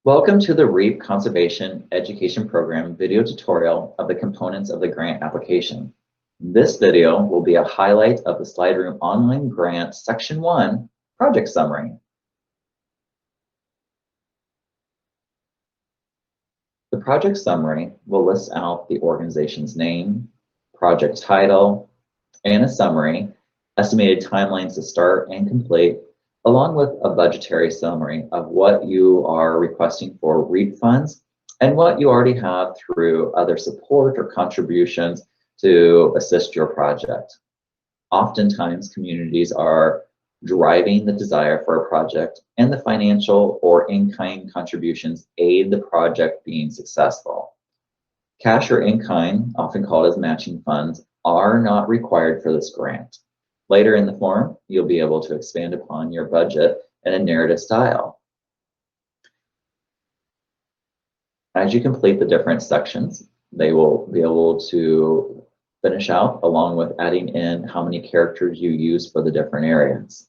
Welcome to the REAP Conservation Education Program video tutorial of the components of the grant application. This video will be a highlight of the SlideRoom Online Grant Section 1 Project Summary. The project summary will list out the organization's name, project title, and a summary, estimated timelines to start and complete, along with a budgetary summary of what you are requesting for REAP funds and what you already have through other support or contributions to assist your project. Oftentimes, communities are driving the desire for a project, and the financial or in-kind contributions aid the project being successful. Cash or in-kind, often called as matching funds, are not required for this grant. Later in the form, you'll be able to expand upon your budget in a narrative style. As you complete the different sections, they will be able to finish out along with adding in how many characters you use for the different areas.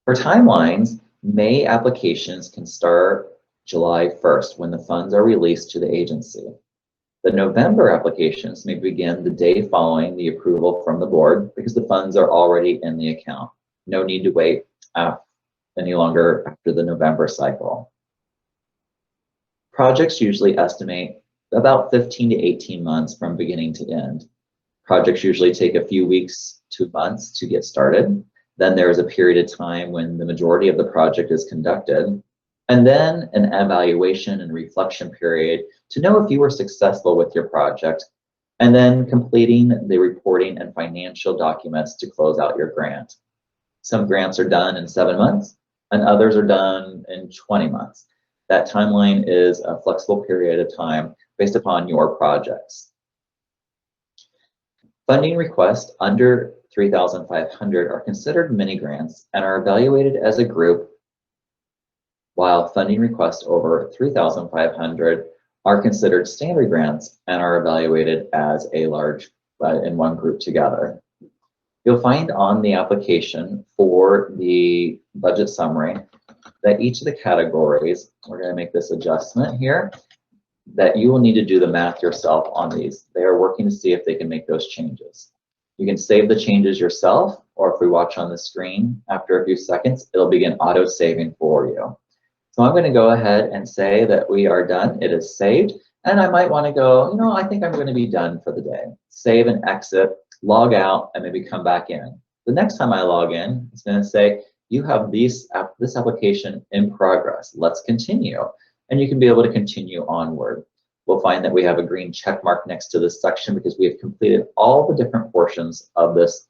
For timelines, May applications can start July 1st when the funds are released to the agency. The November applications may begin the day following the approval from the board because the funds are already in the account. No need to wait any longer after the November cycle. Projects usually estimate about 15 to 18 months from beginning to end. Projects usually take a few weeks to months to get started. Then there is a period of time when the majority of the project is conducted, and then an evaluation and reflection period to know if you were successful with your project, and then completing the reporting and financial documents to close out your grant. Some grants are done in 7 months, and others are done in 20 months. That timeline is a flexible period of time based upon your projects. Funding requests under $3,500 are considered mini grants and are evaluated as a group, while funding requests over $3,500 are considered standard grants and are evaluated as a large in one group together. You'll find on the application for the budget summary that each of the categories, we're going to make this adjustment here, that you will need to do the math yourself on these. They are working to see if they can make those changes. You can save the changes yourself, or if we watch on the screen after a few seconds, it'll begin auto-saving for you. So I'm going to go ahead and say that we are done. It is saved. And I might want to go, I think I'm going to be done for the day. Save and exit, log out, and maybe come back in. The next time I log in, it's going to say, you have this application in progress. Let's continue. And you can be able to continue onward. We'll find that we have a green check mark next to this section because we have completed all the different portions of this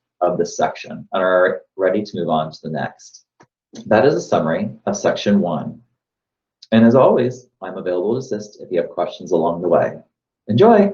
section and are ready to move on to the next. That is a summary of section 1. And as always, I'm available to assist if you have questions along the way. Enjoy!